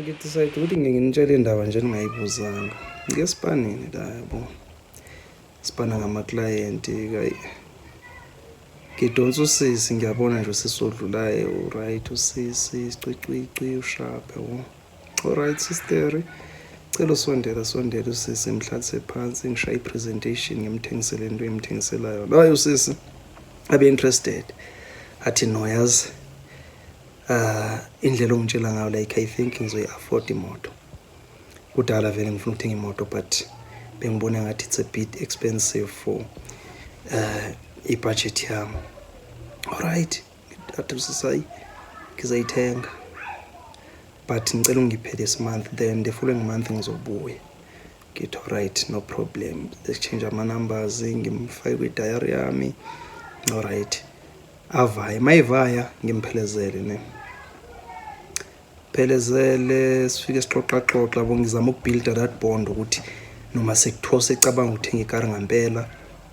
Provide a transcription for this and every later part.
ngidecide ukuthi nginitshele indaba nje ningayibuzanga. Ngesipanini la yabo. Sipana ngama-client kayi. Ngidonsa usisi ngiyabona nje usisodlulayo, right usisi, icicwici, usharp yabo. Alright sister. Cela usondela usisi mhlatse phansi ngishaye presentation ngimthengisele into engimthengiselayo. Lo usisi abe interested. Athi no yazi indlela ongitshela ngayo like I think ngizoyi afford imoto. Kudala vele ngifuna ukuthenga imoto but bengibona ngathi it's a bit expensive for i-budget yami. Alright, athi usisayi ngizayithenga. But ngicela ungiphe this month then the following month ngizobuya. Ngithi alright no problem. Exchange ama numbers ngimfake kwi-diary yami. Alright. Avaya mayivaya ngimphelezele ne. Phelezele sifike sixoxa labo ngizama ukubuilda that bond ukuthi noma sekuthosa ecabanga ukuthenga ikari ngempela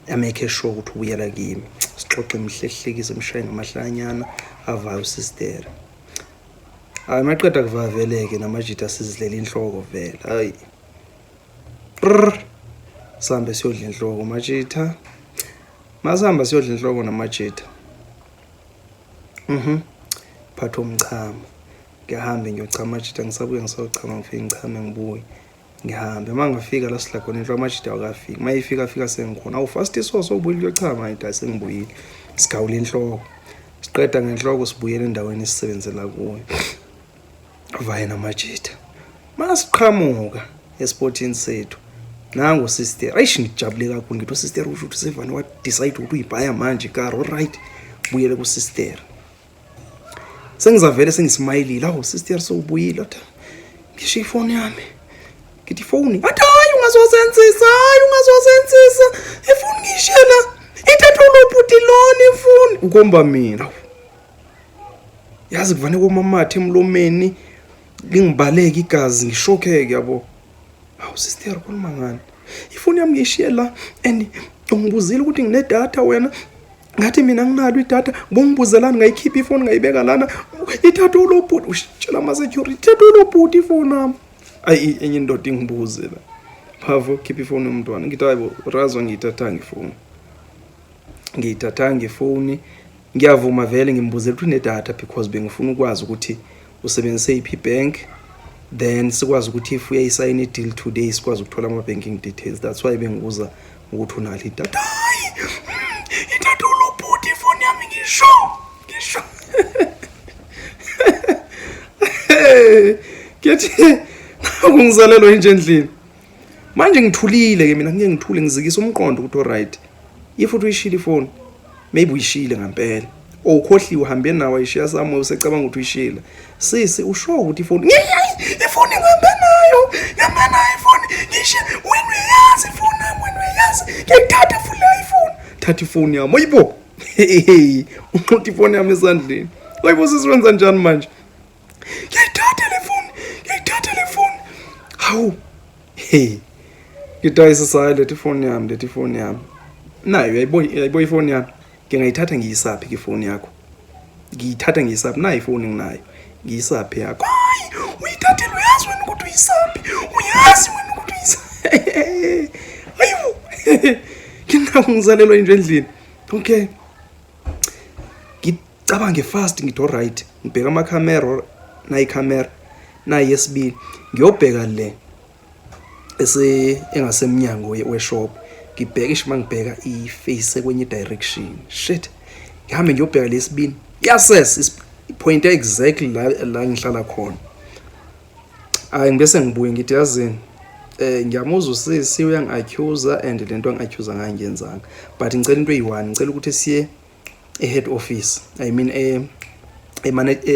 amake sure ukuthi ubuyela kimi. Sixoxe imhlehlekise emshaye ngamahlanyana avaya usister. Hayi maqeda kuvaveleke namajita sizidlela inhloko vela. Hayi. Sambe siyodla inhloko majita. Masihamba siyodla inhloko namajita. Phatha umchamo. Ngihambe ngiyochama amajita ngisabuye ngisochama ngifike ngichame ngibuye. Ngihambe mangafika la sidla khona inhloko amajita akafika. Mayifika fika sengikhona. Awu fast isoso ubuye uyochama ayida sengibuyile. Sigawula inhloko. Siqeda ngenhloko sibuyele endaweni esisebenzela kuyo. Vaya namajita. Masiqhamuka esportini sethu. Nangu sister. Ayishi ngijabule kakhulu ngithi sister usho ukuthi sevani wa decide ukuthi uyibhaya manje car alright. Buyele ku sister. Sengizavele sengismilile. Awu sister sowubuyile athi. Ngisho ifoni yami. Ngithi ifoni. Athi hayi ungazosenzisa. Ifoni ngishela. Ithatha ulobhuti lona ifoni. Ukomba mina. Yazi kuvane komamathe emlomeni. Lingibaleka igazi ngishokeke yabo. Awu sister khuluma ngani? Ifoni yami ngishiyela and ungibuzile ukuthi ngine data wena. Ngathi mina nginalo idatha bongibuzelani ngayikhipha ifoni ngayibeka lana. Ithatha ulobhuti ushitshela ama security. Ithatha ulobhuti ifoni yami. Ayi enye indoda ingibuzela. Phavo khipha ifoni yomntwana. Ngithi hayibo razwa ngiyithathanga ifoni. Ngiyithathanga ifoni. Ngiyavuma vele ngimbuzela ukuthi nedata because bengifuna ukwazi ukuthi usebenzise iphi bank then sikwazi ukuthi if uyayisayina i-deal today sikwazi ukuthola ama banking details. That's why bengibuza ukuthi unalo idatha. Hayi ithatha ulobhuti ifoni yami ngisho Ngithi akungizalelwa nje endlini manje ngithulile ke mina ngiyengithule ngizikisa umqondo ukuthi alright if uthi uyishila ifoni maybe uyishile ngempela ukhohliwe uhambe nawe ayishiya sami usecabanga ukuthi uyishila sisi usho ukuthi ifoni ngihambe nayo ifoni ngisho wena uyazi ifoni nami wena uyazi ngiyithatha futhi ifoni thatha ifoni yami ayibo uqothi ifoni yami esandleni ayibo sisiwenza njani manje ngiyithatha le foni hawu ngidayisa sayi lethi ifoni yami nayo ayibo ifoni yami ngiyayithatha ngiyisaphi ifoni yakho ngiyithatha ngiyisaphi nayo ifoni nginayo ngiyisaphi yakho hayi uyithathele uyazi wena ukuthi uyisaphi ayibo ngingazalelwa nje endlini okay ngicabange fast ngithi alright ngibheka ama camera nayi yesibili ngiyobheka le engasemnyango weshop ngibheka isho mangibheka iface kwenye direction shit ngihambe ngiyobheka lesibini yes point exactly la ngihlala khona hayi ngibese ngibuye ngithi yazini ngiyamuzwa usisi uyangi-accuse and lento angi-accuse ngangiyenzanga but ngicela into eyi-1 ngicela ukuthi siye e-head office I mean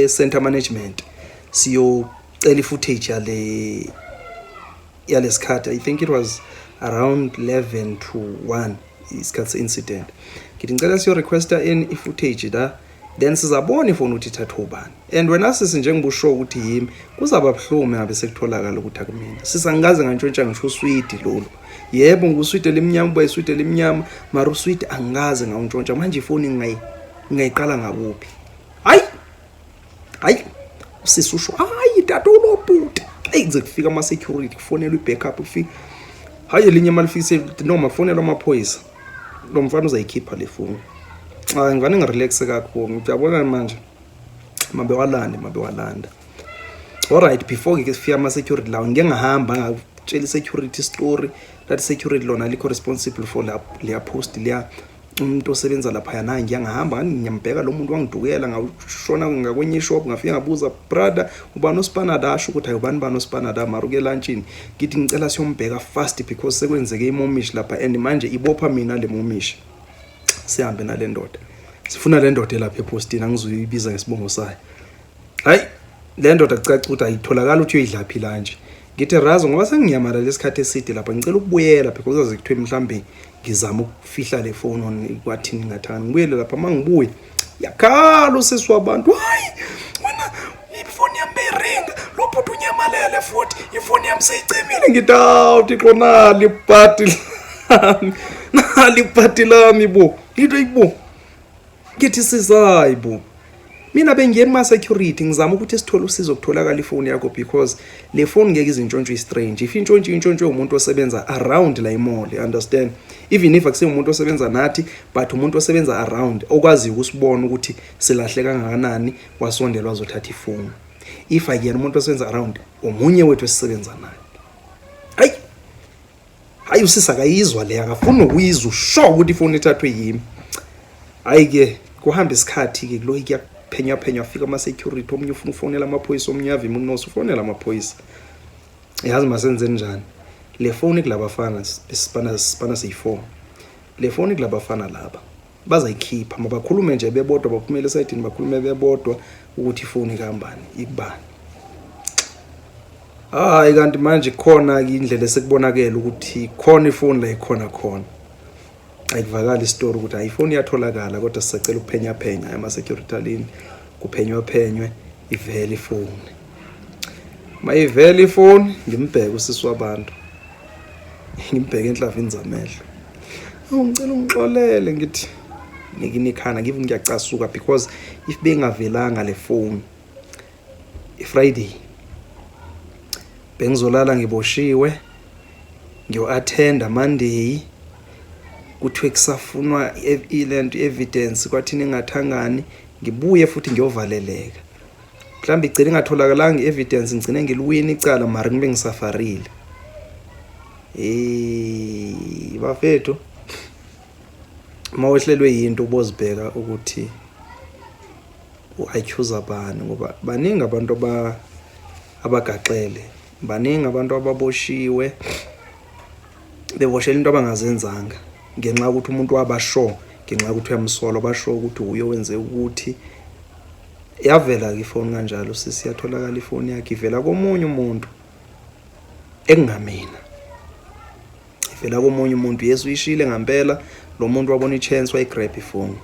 center management siyocela i-footage yalesikhathi I think it was around 11 to 1 isikhathi incident ngithi ngicela siyo requesta i-footage la then sizabona ifoni ukuthi ithatha ubani and wena sisi njengibusho ukuthi yimi kuzaba buhlume ngabe sekutholakala ukuthi akumina sisangaze ngantshontsha ngisho uswidi lolu yebo nguswidi lemnyama uba iswidi lemnyama mara uswidi angaze ngawuntshontsha manje ifoni ngayiqala ngakuphi hayi usisi usho hayi tata ulobhuti ayize kufika ama security kufonelwa i-backup kufika hayi elinye malifise noma kufonelwa amaphoyisa lo mfana uzayikhipha le phone ngivane ngirelax kakhulu ngiyabona manje mabe walanda alright before ke sifika ama security lawo ngeke ngahamba ngakutshela security story that security lona liko responsible for la post liya umuntu osebenza lapha yana ngiyangahamba ngiyambheka lo muntu wangidukela ngawushona ngakwenye shop ngafika ngabuza brother ubani ospanada asho ukuthi ayubani bani ospanada maruke lunchini ngithi ngicela siyombheka fast because sekwenzeke imomishi lapha and manje ibopha mina le momishi sihambe nale ndoda sifuna le ndoda lapha epostini angizoyibiza ngesibongo sayo hayi le ndoda kucaca ukuthi ayitholakala ukuthi uyidlaphi lunch ngithi razo ngoba sengiyamala lesikhathi eside lapha ngicela ukubuyela because azekuthiwe mhlambe ngizama ukufihla le phone kwathini ngathani ngibuyele lapha mangibuye yakhala usisi wabantu hayi wena ifoni yami iringa lo bhuti unyamalele futhi ifoni yami seyicimile ngidawuthi xonali party lami bo into ibo ngithi sizayi bo mina bengiye ma security ngizama ukuthi sithole usizo kutholakala ifoni yakho because le phone ngeke izintshontsho strange if intshontsho umuntu osebenza around la mall understand even if akuse umuntu osebenza nathi but umuntu osebenza around okwazi ukusibona ukuthi silahleka kangakanani wasondelwa azothatha ifoni if akuyena umuntu osebenza around omunye wethu esisebenza naye hayi usisa kayizwa le akafuna ukuyizwa usho ukuthi ifoni ithathwe yimi hayi ke kuhamba isikhathi ke kulo phenya afika ama security omunye ufuna ufonela amaphoyisa omunye avima unoso ufonela amaphoyisa yazi masenze njani le phone kulabafana sipana seyi4 le phone kulabafana laba bazayikhipha mabakhulume nje bebodwa baphumele esayidini bakhulume bebodwa ukuthi ifoni kahambani ikubani hayi kanti manje khona indlela esekubonakela ukuthi khona ifoni la ikhona ayivakala istory ukuthi iPhone iyatholakala kodwa sisacela ukuphenya ama security alini kuphenywe ivele ifoni mayivele ifoni ngimbheke usisi wabantu ngimbheke enhlavini zamehlo ngicela ungixolele ngithi ngikinikhana ngive ngiyacasuka because if bengavelanga le phone iFriday bengizolala ngiboshiwe ngiyo-attenda Monday kuthiwe kusafunwa ilento evidence kwathi ningathangani ngibuye futhi ngiyovaleleka mhlambe igcine ingatholakalanga evidence ngicine ngiliwini icala mara ngibe ngisafarile bafethu mawehlelwe yinto ubozibheka ukuthi uaccuse abani ngoba baningi abantu abagaxele baningi abantu ababoshiwe beboshela into abangazenzanga ngenxa ukuthi umuntu wabasho ngenxa ukuthi uyamsola basho ukuthi uye wenze ukuthi yavela ke ifoni kanjalo sisiyatholakala ifoni yakhe ivela komunye umuntu engamina ivela komunye umuntu Yesu ishile ngempela lo muntu wabona ichance wayigrab ifoni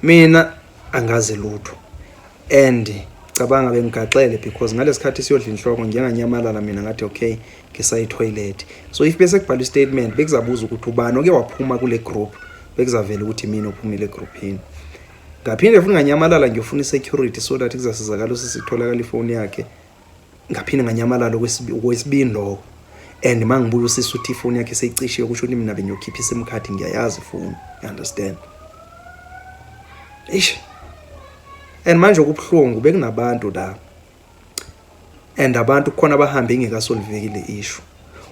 mina angazi lutho and cabanga bengigaxele because ngalesikhathi siyodla inhloko ngiyanganyamalala mina ngathi okay ngisayi toilet so if bese kubhala statement bekuzabuza ukuthi ubani oke waphuma kule group bekuzavela ukuthi mina uphumile egroupini ngaphinde futhi nganyamalala ngiyofuna security so that kuzasizakala usisitholakala ifoni yakhe ngaphinde nganyamalala okwesibini lokho and mangibuya usisi uthi ifoni yakhe seyicishiwe kusho ukuthi mina bengiyokhipha iSIM card ngiyayazi ifoni you understand and manje okubhlungu bekunabantu la and abantu khona bahambe ngekasolvekile issue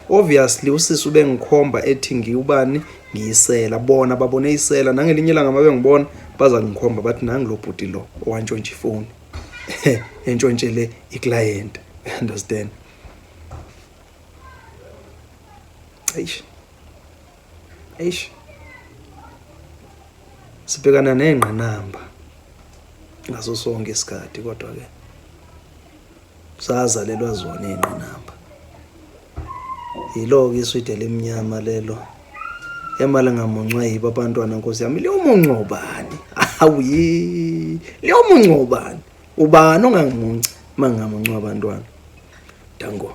obviously usisi ubengikhomba ethi ngiyubani ngiyisela bona babone isela nangelinye ilanga mabe ngibona baza ngikhomba bathi nangi lo bhuti lo owantshontsha ifoni entshontshele iclient understand sibhekana nengqinamba ngaso sonke isikhathi kodwa ke sazalelwa zona ingqinamba yilo ke iswide lemnyama lelo emala ngamuncwa yiba abantwana Nkosi yami leyo muncobani awuyi leyo muncobani ubani ongangimunci mangamuncwa abantwana dango